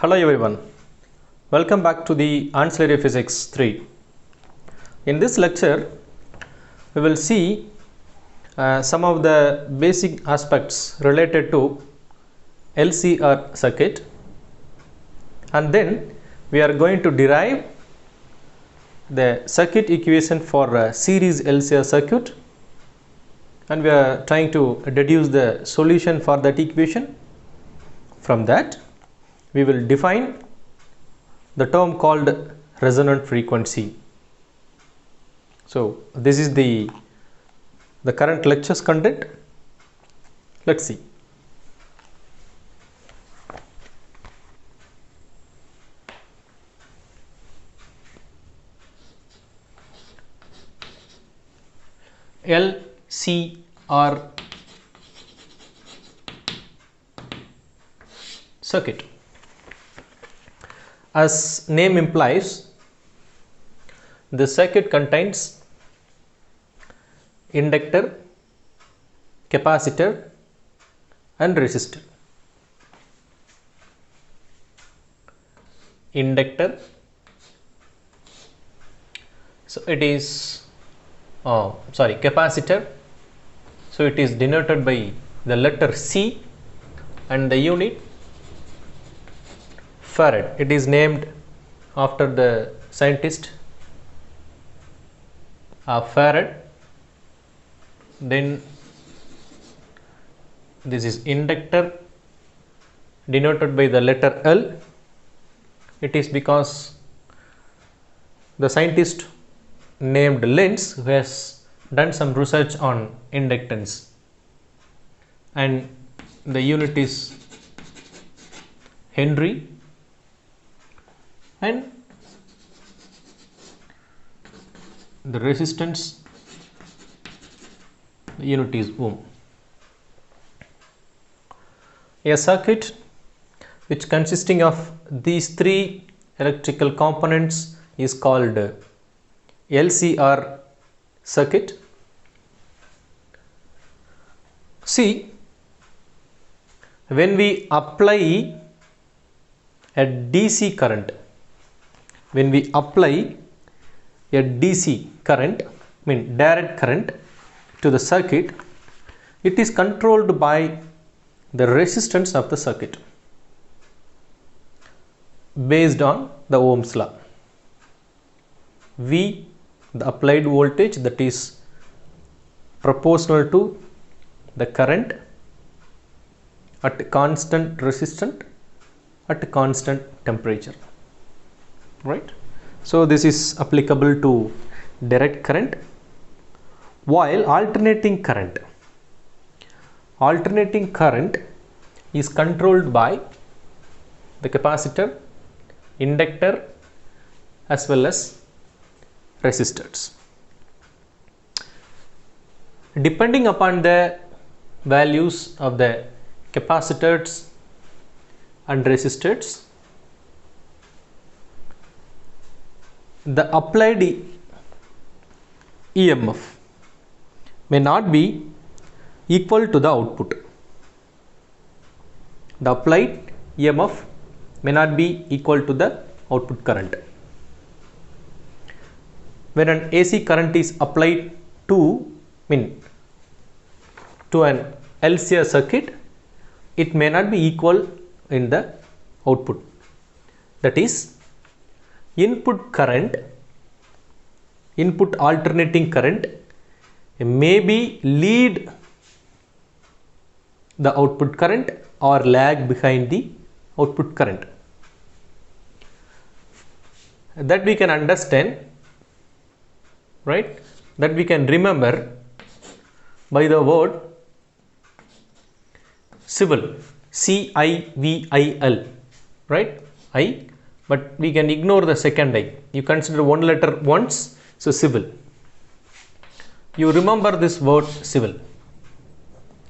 Hello everyone, welcome back to the Ancillary Physics 3. In this lecture, we will see some of the basic aspects related to LCR circuit, and then we are going to derive the circuit equation for a series LCR circuit, and we are trying to deduce the solution for that equation. From that, we will define the term called resonant frequency. So this is the current lecture's content. Let's see. LCR circuit. As name implies, the circuit contains inductor, capacitor and resistor. Inductor, so it is capacitor, so it is denoted by the letter C and the unit Farad. It is named after the scientist Farad. Then this is inductor, denoted by the letter L. It is because the scientist named Lenz, who has done some research on inductance, and the unit is Henry, and the resistance, the unit is ohm. A circuit which consisting of these three electrical components is called LCR circuit. See, when we apply a DC current, direct current to the circuit, it is controlled by the resistance of the circuit based on the Ohm's law. V, the applied voltage, that is proportional to the current at constant resistance at constant temperature, right? So this is applicable to direct current, while alternating current is controlled by the capacitor, inductor as well as resistors. Depending upon the values of the capacitors and resistors, the applied EMF may not be equal to the output. The applied EMF may not be equal to the output current. When an AC current is applied to an LCR circuit, it may not be equal in the output. That is, input alternating current maybe lead the output current or lag behind the output current. That we can understand, right? That we can remember by the word civil, CIVIL, right? I, but we can ignore the second I. You consider one letter once, so civil. You remember this word civil.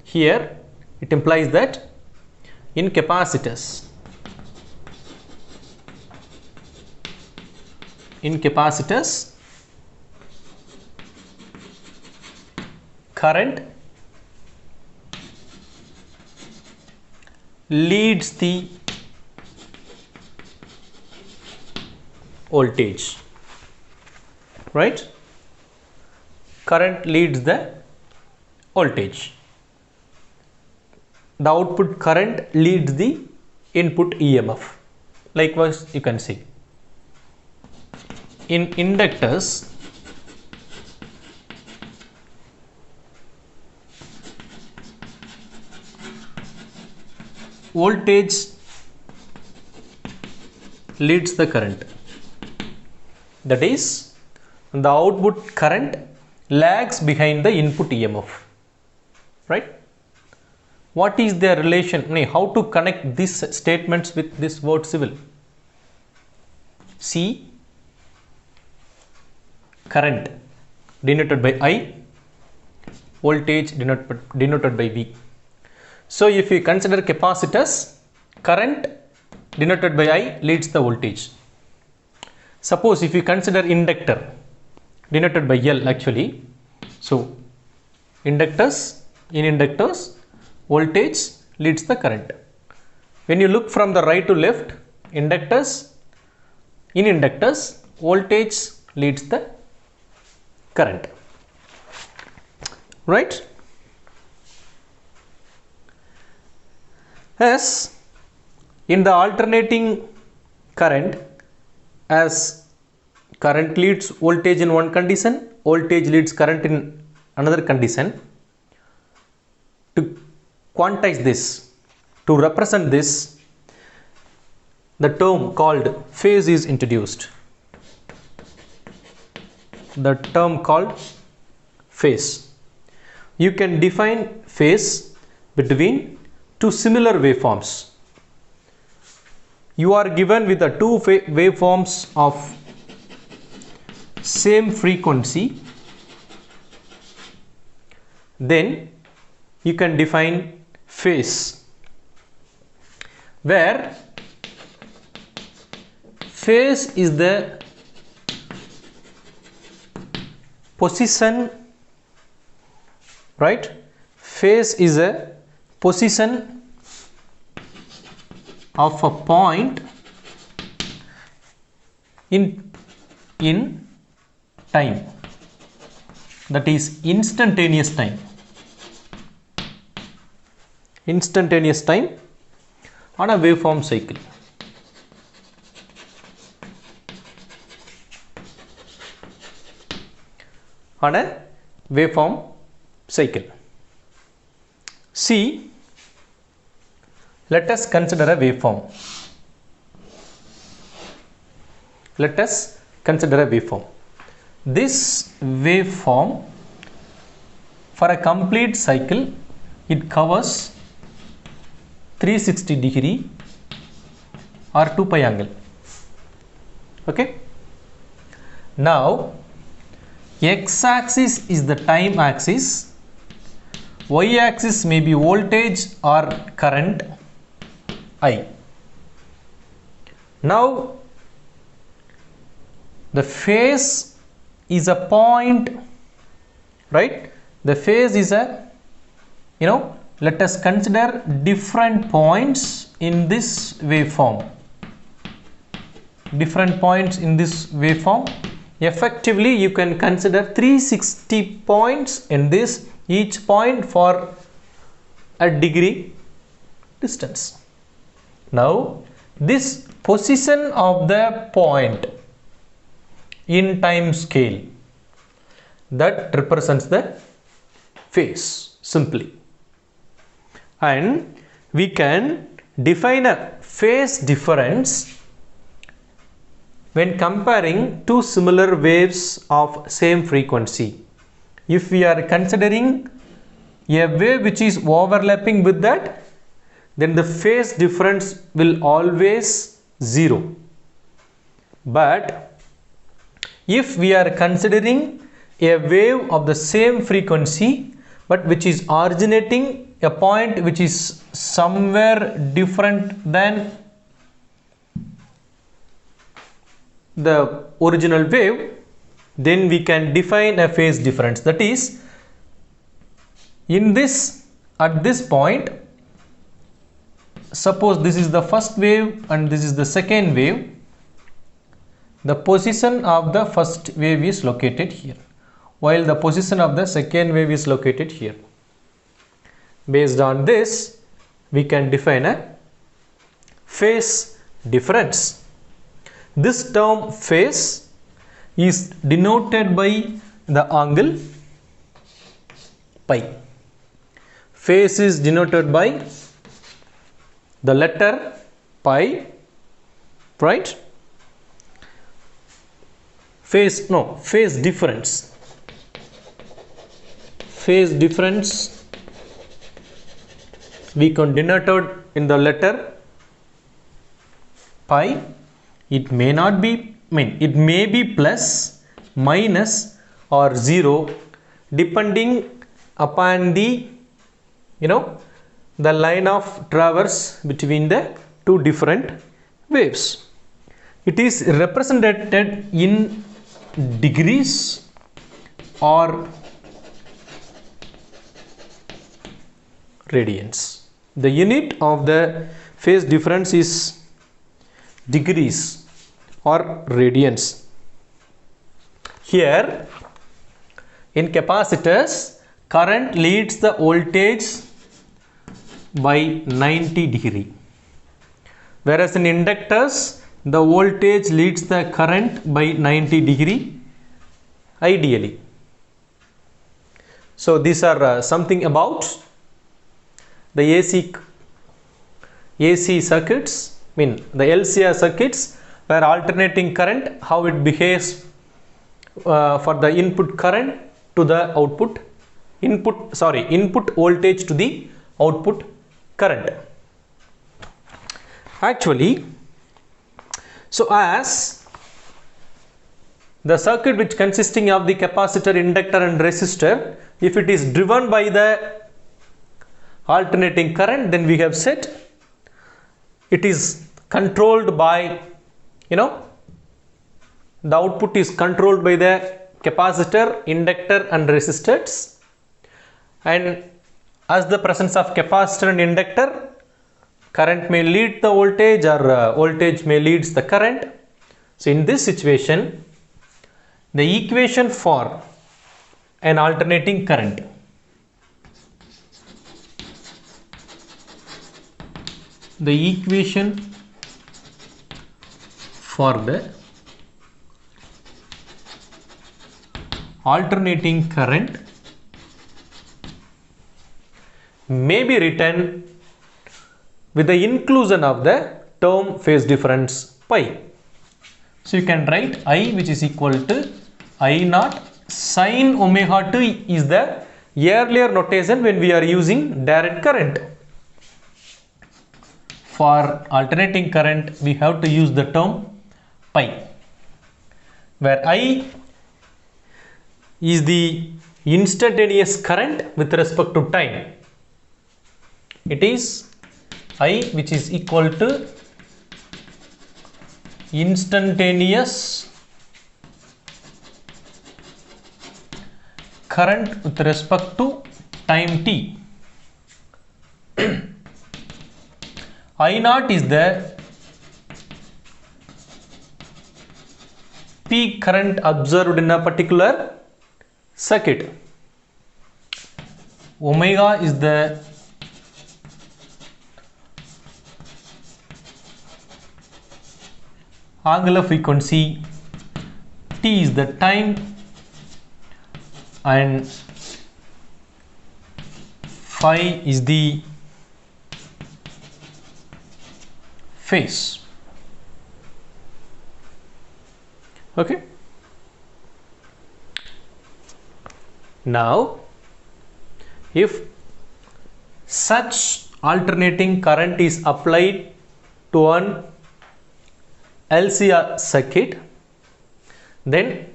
Here it implies that in capacitors, current leads the voltage, right? Current leads the voltage. The output current leads the input EMF. Likewise, you can see in inductors, voltage leads the current. That is, the output current lags behind the input EMF, right? What is their relation? How to connect these statements with this word civil? C, current denoted by I, voltage denoted by V. So if you consider capacitors, current denoted by I leads the voltage. Suppose if you consider inductor denoted by L actually, so inductors, in inductors voltage leads the current. When you look from the right to left, inductors, in inductors voltage leads the current, right? As in the alternating current, as current leads voltage in one condition, voltage leads current in another condition. To quantize this, to represent this, the term called phase is introduced. The term called phase. You can define phase between two similar waveforms. You are given with the two waveforms of same frequency, then you can define phase, where phase is the position, right? Phase is a position of a point in time, that is instantaneous time. Instantaneous time on a waveform cycle. On a waveform cycle. See, let us consider a waveform. Let us consider a waveform. This waveform, for a complete cycle, it covers 360 degree or 2 pi angle. Okay. Now, x axis is the time axis, y axis may be voltage or current I. Now, the phase is a point, right? The phase is a, let us consider different points in this waveform. Different points in this waveform. Effectively, you can consider 360 points in this, each point for a degree distance. Now, this position of the point in time scale, that represents the phase simply. And we can define a phase difference when comparing two similar waves of same frequency. If we are considering a wave which is overlapping with that, then the phase difference will always 0. But if we are considering a wave of the same frequency but which is originating a point which is somewhere different than the original wave, then we can define a phase difference. That is, in this, at this point, suppose this is the first wave and this is the second wave. the position of the first wave is located here, while the position of the second wave is located here. Based on this, we can define a phase difference. This term phase is denoted by the angle pi. Phase is denoted by the letter pi, right? Phase difference. Phase difference we can denote it in the letter pi. It may not be, it may be plus, minus or 0 depending upon the the line of traverse between the two different waves. It is represented in degrees or radians. The unit of the phase difference is degrees or radians. Here in capacitors, current leads the voltage by 90 degree, whereas in inductors the voltage leads the current by 90 degree ideally. So these are something about the AC circuits, the LCR circuits, where alternating current, how it behaves for the input current to the output input voltage to the output current. Actually, so as the circuit which consisting of the capacitor, inductor and resistor, if it is driven by the alternating current, then we have said it is controlled by, the output is controlled by the capacitor, inductor and resistors, and as the presence of capacitor and inductor, current may lead the voltage or voltage may leads the current. So in this situation, the equation for an alternating current, the equation for the alternating current may be written with the inclusion of the term phase difference pi. So you can write I, which is equal to I naught sin omega t is the earlier notation when we are using direct current. For alternating current, we have to use the term pi, where I is the instantaneous current with respect to time. It is I, which is equal to instantaneous current with respect to time t. I naught is the peak current observed in a particular circuit. Omega is the angular frequency, T is the time, and phi is the phase. Okay. Now, if such alternating current is applied to an LCR circuit, then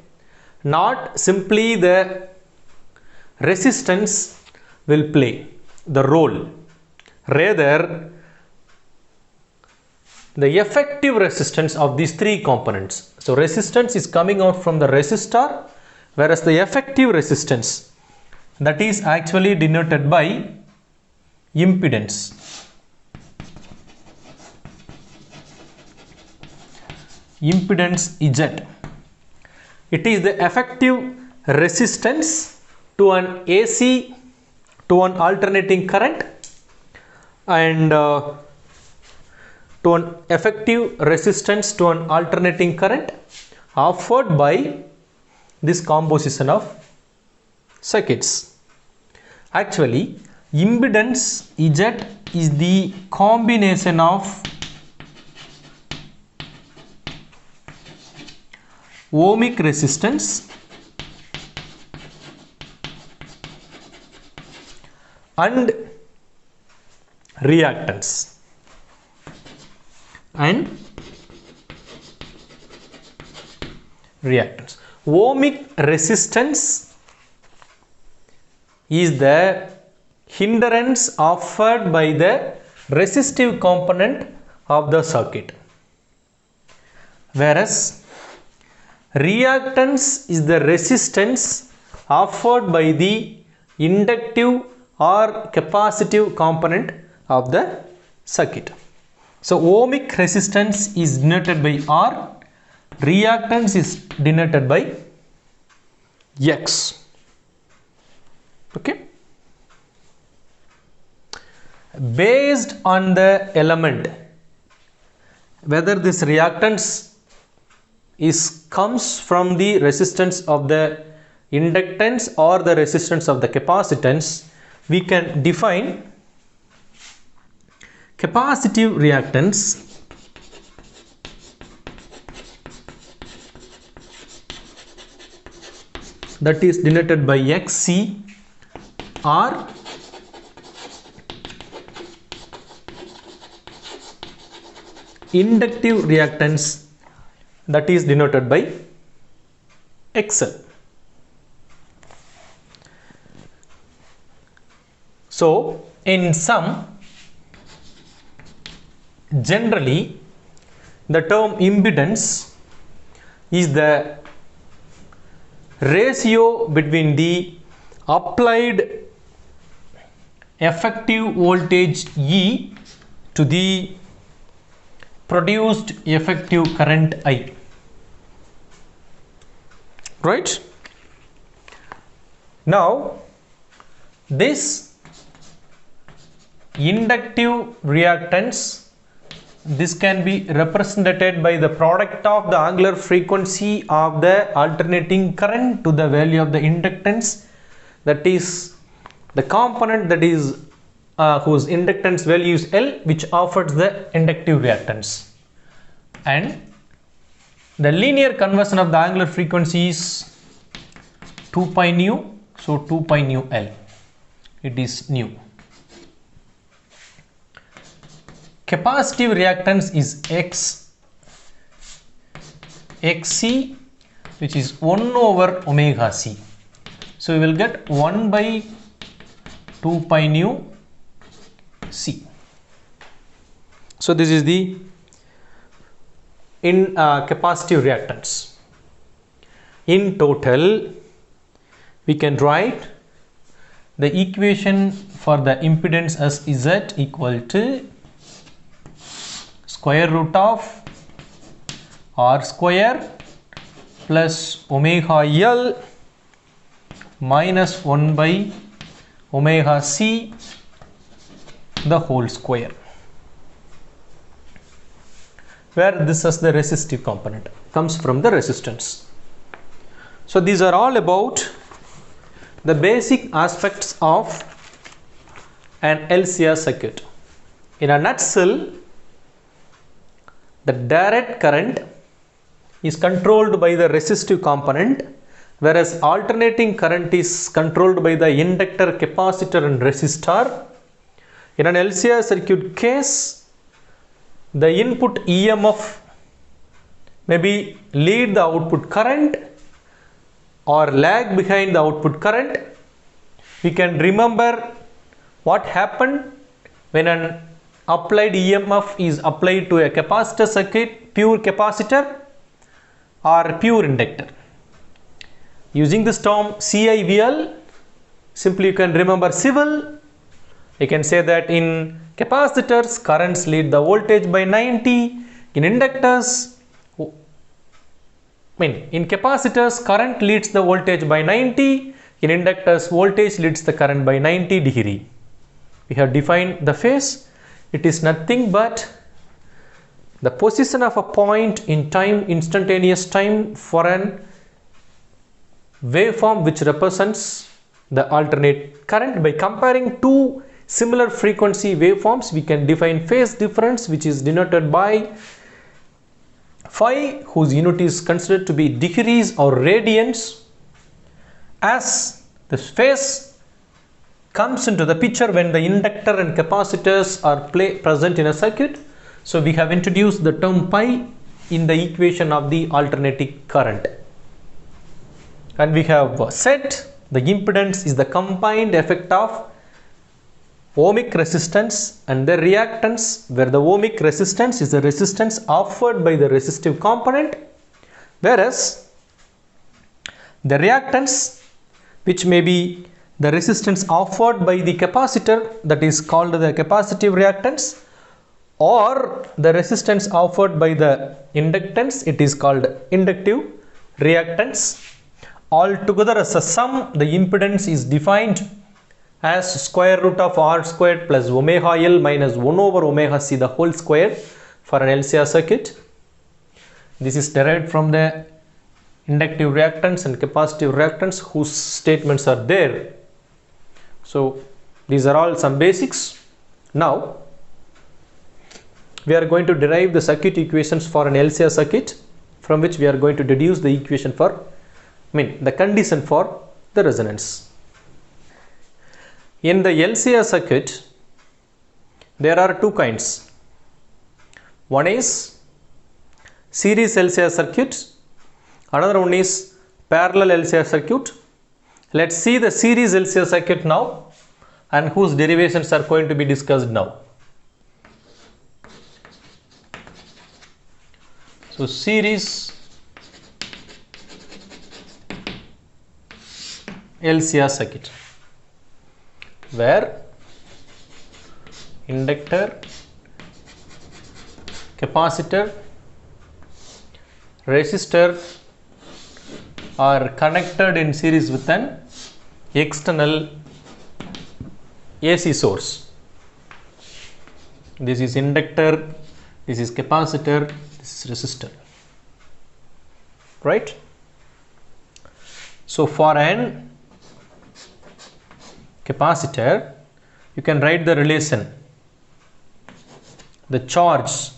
not simply the resistance will play the role, rather the effective resistance of these three components. So resistance is coming out from the resistor, whereas the effective resistance, that is actually denoted by impedance. impedance Z. It is the effective resistance to an AC, to an alternating current, and to an effective resistance to an alternating current offered by this composition of circuits. Actually, impedance Z is the combination of ohmic resistance and reactance. Ohmic resistance is the hindrance offered by the resistive component of the circuit, whereas reactance is the resistance offered by the inductive or capacitive component of the circuit. So ohmic resistance is denoted by R, reactance is denoted by X. Okay. Based on the element, whether this reactance comes from the resistance of the inductance or the resistance of the capacitance, we can define capacitive reactance that is denoted by Xc, or inductive reactance that is denoted by XL. So in sum, generally the term impedance is the ratio between the applied effective voltage E to the produced effective current I. Right? Now this inductive reactance, this can be represented by the product of the angular frequency of the alternating current to the value of the inductance, that is the component that is whose inductance value is L, which offers the inductive reactance, and the linear conversion of the angular frequency is 2 pi nu, so 2 pi nu L, it is nu. Capacitive reactance is Xc, which is 1 over omega C. So we will get 1 by 2 pi nu C. So this is the capacitive reactance. In total, we can write the equation for the impedance as Z equal to square root of R square plus omega L minus 1 by omega C the whole square, where this is the resistive component, comes from the resistance. So these are all about the basic aspects of an LCR circuit. In a nutshell, the direct current is controlled by the resistive component, whereas alternating current is controlled by the inductor, capacitor and resistor. In an LCR circuit case, the input EMF maybe lead the output current or lag behind the output current. We can remember what happened when an applied EMF is applied to a capacitor circuit, pure capacitor or pure inductor. Using this term CIVL, simply you can remember civil. You can say that in capacitors, currents lead the voltage by 90. In inductors, in capacitors current leads the voltage by 90, in inductors voltage leads the current by 90 degree. We have defined the phase. It is nothing but the position of a point in time, instantaneous time, for an waveform which represents the alternate current. By comparing two similar frequency waveforms, we can define phase difference, which is denoted by phi, whose unit is considered to be degrees or radians, as the phase comes into the picture when the inductor and capacitors are present in a circuit. So we have introduced the term pi in the equation of the alternating current, and we have said the impedance is the combined effect of ohmic resistance and the reactance, where the ohmic resistance is the resistance offered by the resistive component, whereas the reactance, which may be the resistance offered by the capacitor, that is called the capacitive reactance, or the resistance offered by the inductance, it is called inductive reactance. Altogether as a sum, the impedance is defined as square root of R squared plus omega L minus 1 over omega C the whole square for an LCR circuit. This is derived from the inductive reactance and capacitive reactance, whose statements are there. So these are all some basics. Now we are going to derive the circuit equations for an LCR circuit, from which we are going to deduce the equation for, the condition for the resonance. In the LCR circuit, there are two kinds. One is series LCR circuit, another one is parallel LCR circuit. Let's see the series LCR circuit now, and whose derivations are going to be discussed now. So series LCR circuit, where inductor, capacitor, resistor are connected in series with an external AC source. This is inductor, this is capacitor, this is resistor, right? So for an capacitor, you can write the relation. The charge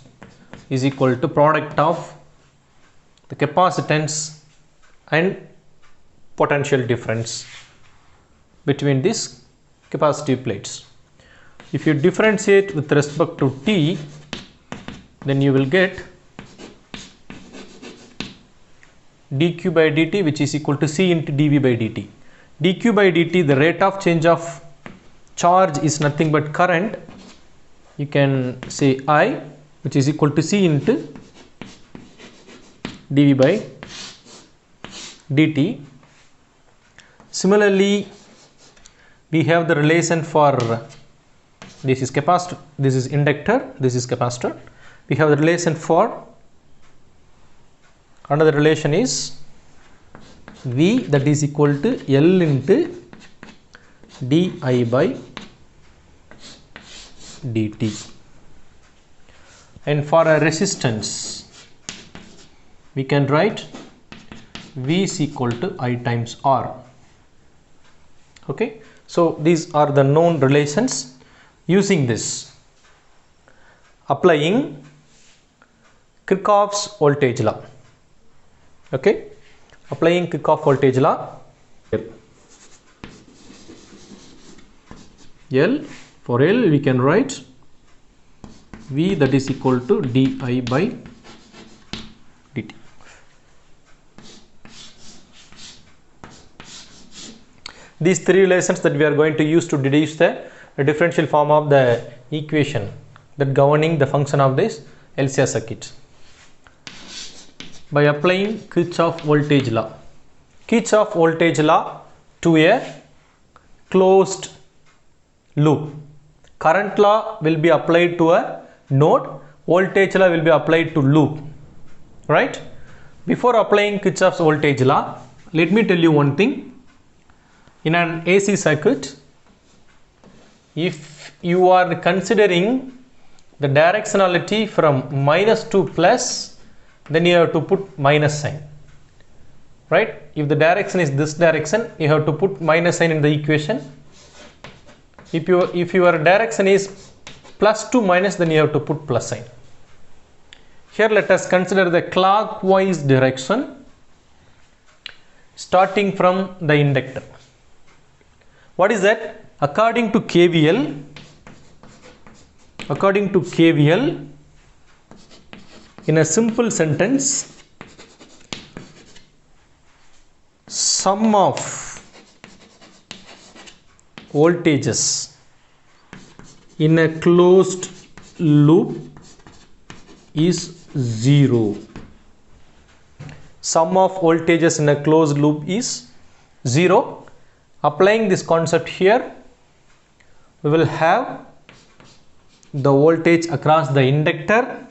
is equal to product of the capacitance and potential difference between these capacitive plates. If you differentiate with respect to T, then you will get dq by dt, which is equal to C into dV by dt. dq by dt, the rate of change of charge is nothing but current. You can say I, which is equal to C into dV by dt. Similarly, we have the relation for this is capacitor, this is inductor, this is capacitor. We have the relation for another relation is V, that is equal to L into di by dt. And for a resistance, we can write V is equal to I times R. Okay, so these are the known relations. Using this, applying Kirchhoff's voltage law. Okay, applying Kirchhoff voltage law, L, for L we can write V, that is equal to di by dt. These three relations that we are going to use to deduce the differential form of the equation that governing the function of this LCR circuit. By applying Kirchhoff voltage law. Kirchhoff voltage law to a closed loop. Current law will be applied to a node, voltage law will be applied to loop, right? Before applying Kirchhoff's voltage law, let me tell you one thing. In an AC circuit, if you are considering the directionality from minus to plus, then you have to put minus sign, right? If the direction is this direction, you have to put minus sign in the equation. If your direction is plus to minus, then you have to put plus sign. Here let us consider the clockwise direction starting from the inductor. What is that? According to KVL, in a simple sentence, sum of voltages in a closed loop is 0. Sum of voltages in a closed loop is 0. Applying this concept here, we will have the voltage across the inductor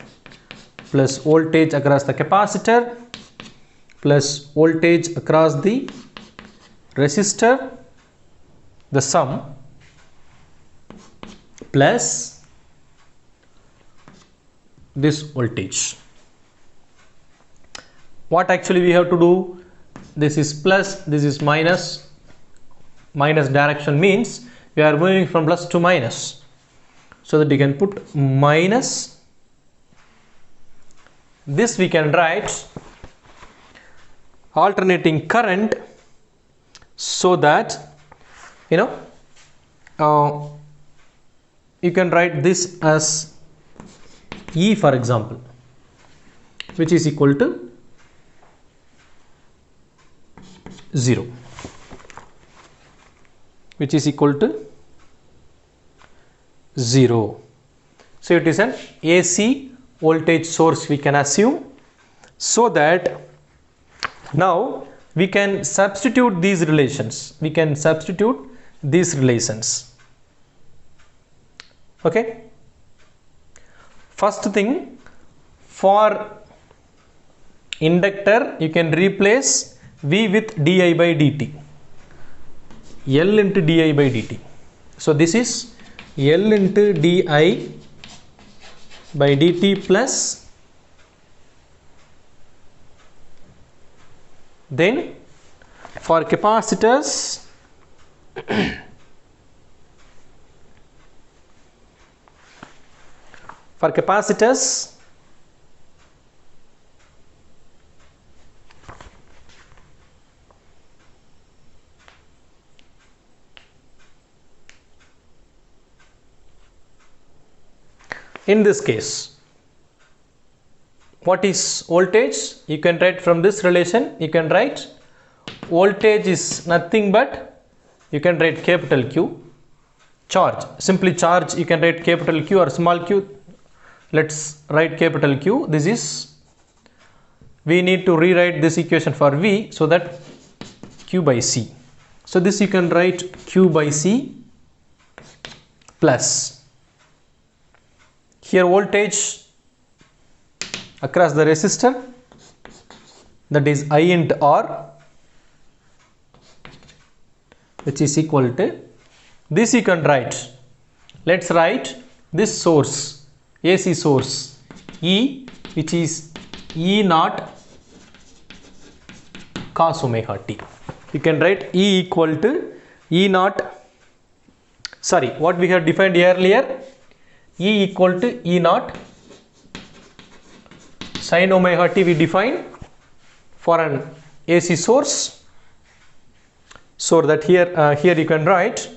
plus voltage across the capacitor plus voltage across the resistor, the sum, plus this voltage. What actually we have to do? This is plus, this is minus. Minus direction means we are moving from plus to minus, so that you can put minus. This we can write alternating current, so that you can write this as E, for example, which is equal to 0, which is equal to 0. So it is an AC voltage source, we can assume, so that now we can substitute these relations. Okay. First thing, for inductor you can replace V with di by dt, L into di by dt. So this is L into di by dt plus, then for capacitors in this case, what is voltage? You can write from this relation, you can write voltage is nothing but, you can write capital Q. Charge, simply charge, you can write capital Q or small q. Let's write capital Q. This is, we need to rewrite this equation for V, so that Q by C. So this you can write Q by C plus, here voltage across the resistor, that is I into R, which is equal to, this you can write, let's write this source, AC source, E, which is E naught cos omega t. You can write E equal to E naught, sorry, what we have defined earlier, E equal to E naught sin omega t we define for an AC source, so that here you can write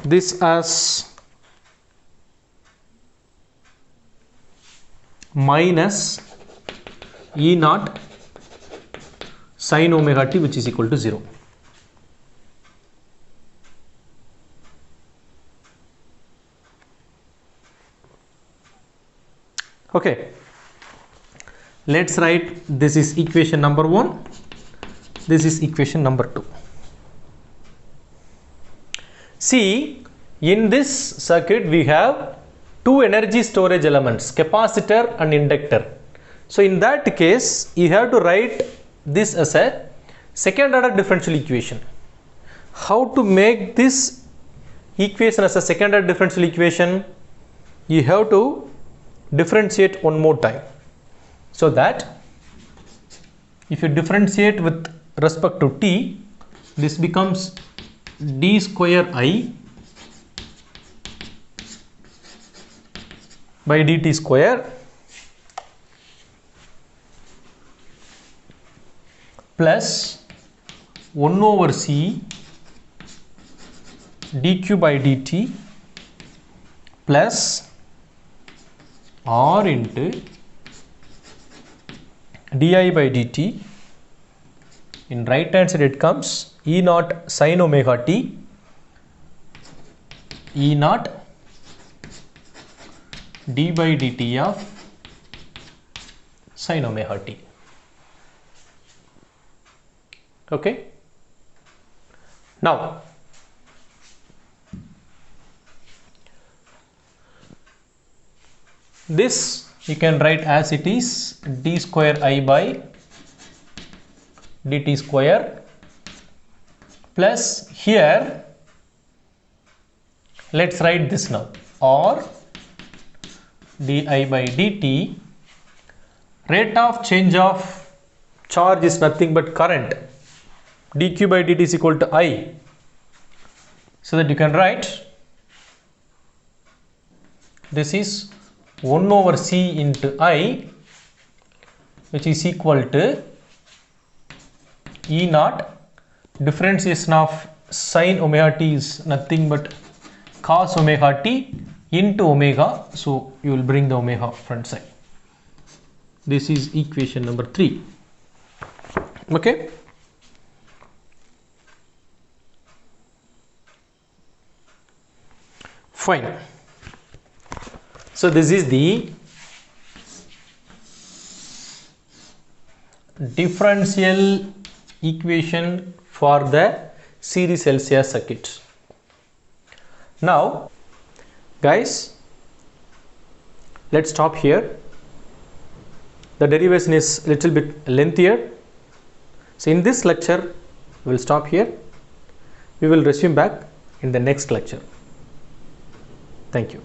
this as minus E naught sin omega t, which is equal to 0. Okay, let's write, this is equation number 1, this is equation number 2. See, in this circuit we have two energy storage elements, capacitor and inductor. So in that case, you have to write this as a second order differential equation. How to make this equation as a second order differential equation? You have to differentiate one more time. So that if you differentiate with respect to t, this becomes d square I by dt square plus 1 over c dq by dt plus r into di by dt. In right hand side it comes E naught sin omega t, E naught d by dt of sin omega t. Okay. Now this you can write as it is d square I by dt square plus here let's write this now, or di by dt, rate of change of charge is nothing but current, dq by dt is equal to I, so that you can write this is 1 over c into I, which is equal to E naught, differentiation of sin omega t is nothing but cos omega t into omega, so you will bring the omega front side. This is equation number 3. Okay. Fine. So this is the differential equation for the series LCR circuit. Now guys, let's stop here. The derivation is a little bit lengthier, so in this lecture we will stop here. We will resume back in the next lecture. Thank you.